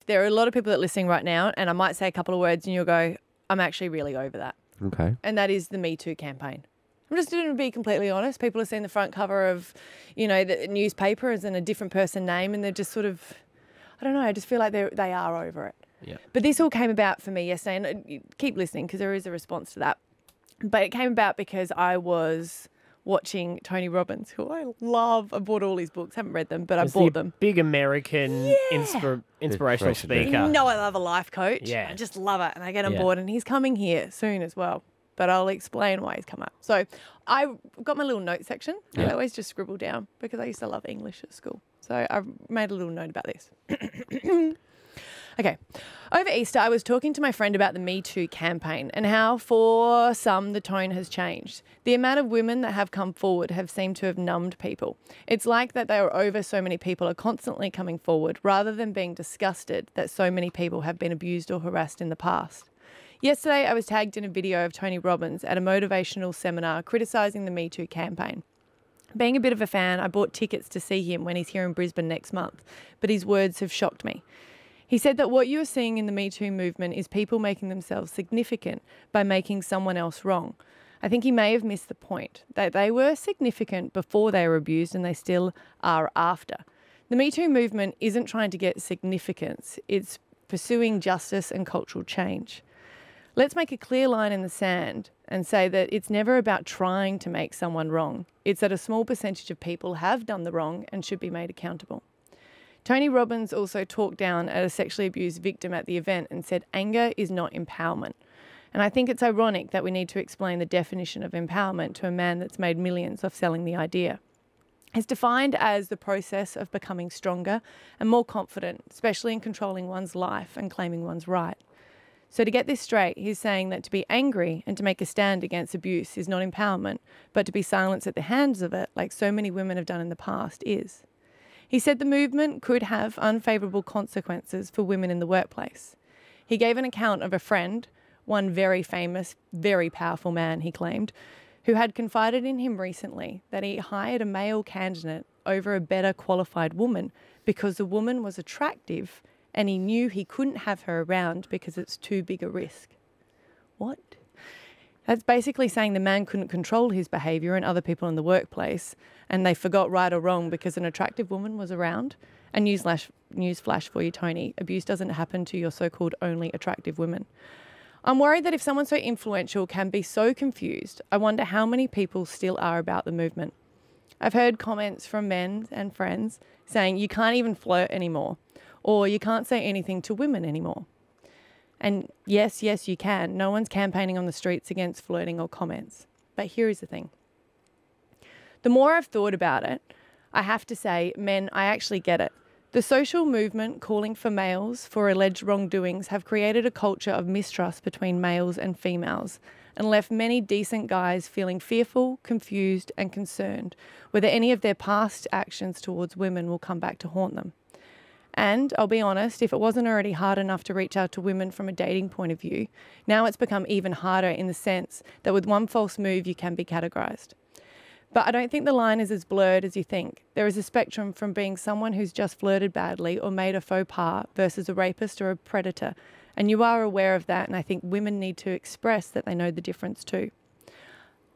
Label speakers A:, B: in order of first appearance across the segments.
A: there are a lot of people that are listening right now, and I might say a couple of words and you'll go, I'm actually really over that.
B: Okay.
A: And that is the Me Too campaign. I'm just going to be completely honest. People are seeing the front cover of, you know, the newspaper as in a different person name, and they're just sort of, I don't know, I just feel like they are over it.
B: Yeah.
A: But this all came about for me yesterday, and keep listening because there is a response to that. But it came about because I was watching Tony Robbins, who I love. I bought all his books, haven't read them, but I bought them.
C: Big American inspirational speaker.
A: You know I love a life coach.
C: Yeah.
A: I just love it. And I get on board, and he's coming here soon as well. But I'll explain why he's come up. So I got my little note section. I always just scribble down because I used to love English at school. So I made a little note about this. Okay. Over Easter, I was talking to my friend about the Me Too campaign and how for some the tone has changed. The amount of women that have come forward have seemed to have numbed people. It's like that they are over so many people are constantly coming forward rather than being disgusted that so many people have been abused or harassed in the past. Yesterday, I was tagged in a video of Tony Robbins at a motivational seminar criticising the Me Too campaign. Being a bit of a fan, I bought tickets to see him when he's here in Brisbane next month, but his words have shocked me. He said that what you are seeing in the Me Too movement is people making themselves significant by making someone else wrong. I think he may have missed the point, that they were significant before they were abused and they still are after. The Me Too movement isn't trying to get significance, it's pursuing justice and cultural change. Let's make a clear line in the sand and say that it's never about trying to make someone wrong. It's that a small percentage of people have done the wrong and should be made accountable. Tony Robbins also talked down at a sexually abused victim at the event and said anger is not empowerment. And I think it's ironic that we need to explain the definition of empowerment to a man that's made millions off selling the idea. It's defined as the process of becoming stronger and more confident, especially in controlling one's life and claiming one's right. So to get this straight, he's saying that to be angry and to make a stand against abuse is not empowerment, but to be silenced at the hands of it, like so many women have done in the past, is. He said the movement could have unfavourable consequences for women in the workplace. He gave an account of a friend, one very famous, very powerful man, he claimed, who had confided in him recently that he hired a male candidate over a better qualified woman because the woman was attractive and he knew he couldn't have her around because it's too big a risk. What? That's basically saying the man couldn't control his behaviour and other people in the workplace, and they forgot right or wrong because an attractive woman was around. And newsflash for you, Tony, abuse doesn't happen to your so-called only attractive women. I'm worried that if someone so influential can be so confused, I wonder how many people still are about the movement. I've heard comments from men and friends saying you can't even flirt anymore, or you can't say anything to women anymore. And yes, you can. No one's campaigning on the streets against flirting or comments. But here is the thing. The more I've thought about it, I have to say, men, I actually get it. The social movement calling for males for alleged wrongdoings have created a culture of mistrust between males and females and left many decent guys feeling fearful, confused and concerned whether any of their past actions towards women will come back to haunt them. And I'll be honest, if it wasn't already hard enough to reach out to women from a dating point of view, now it's become even harder in the sense that with one false move you can be categorised. But I don't think the line is as blurred as you think. There is a spectrum from being someone who's just flirted badly or made a faux pas versus a rapist or a predator. And you are aware of that, and I think women need to express that they know the difference too.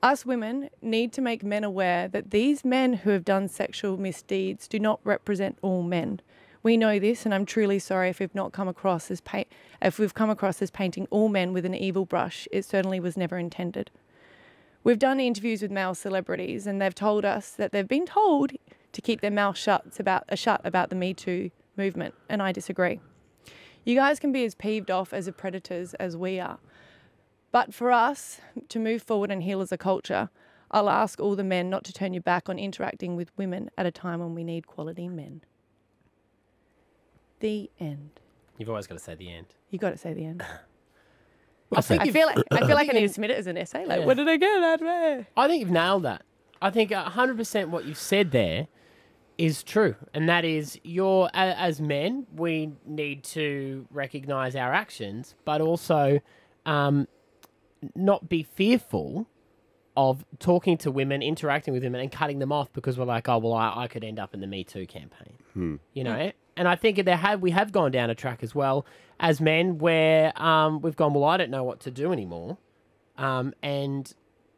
A: Us women need to make men aware that these men who have done sexual misdeeds do not represent all men. We know this, and I'm truly sorry if we've come across as painting all men with an evil brush. It certainly was never intended. We've done interviews with male celebrities, and they've told us that they've been told to keep their mouth shut about the Me Too movement, and I disagree. You guys can be as peeved off as the predators as we are. But for us to move forward and heal as a culture, I'll ask all the men not to turn your back on interacting with women at a time when we need quality men. The end.
C: You've always got to say the end.
A: You got to say the end.
C: I
A: feel like I need to submit it as an essay. Like, what did I get out of it?
C: I think you've nailed that. I think 100% what you've said there is true. And that is, as men, we need to recognise our actions, but also not be fearful of talking to women, interacting with women and cutting them off because we're like, oh, well, I could end up in the Me Too campaign. You know? And I think we have gone down a track as well as men where we've gone, well, I don't know what to do anymore. And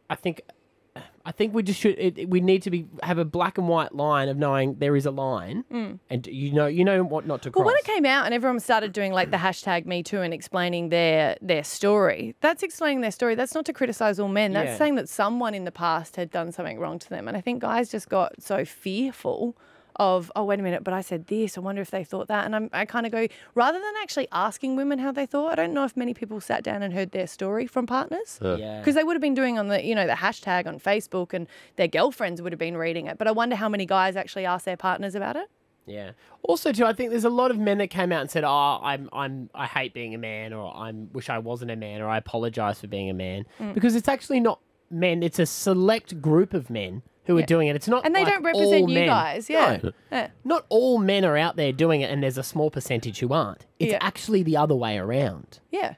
C: I think we just we need to have a black and white line of knowing there is a line, and you know what not to cross.
A: Well, when it came out and everyone started doing like the hashtag Me Too and explaining their story, that's explaining their story. That's not to criticize all men. That's saying that someone in the past had done something wrong to them. And I think guys just got so fearful of, oh, wait a minute, but I said this. I wonder if they thought that. And I kind of go, rather than actually asking women how they thought, I don't know if many people sat down and heard their story from partners. Because they would have been doing on the hashtag on Facebook, and their girlfriends would have been reading it. But I wonder how many guys actually asked their partners about it.
C: Yeah. Also, too, I think there's a lot of men that came out and said, "Oh, I hate being a man," or "I wish I wasn't a man," or "I apologize for being a man," because it's actually not men. It's a select group of men who are doing it. It's not,
A: and they
C: like
A: don't represent you
C: men.
A: guys.
C: No. Not all men are out there doing it, and there's a small percentage who aren't. It's actually the other way around.
A: Yeah.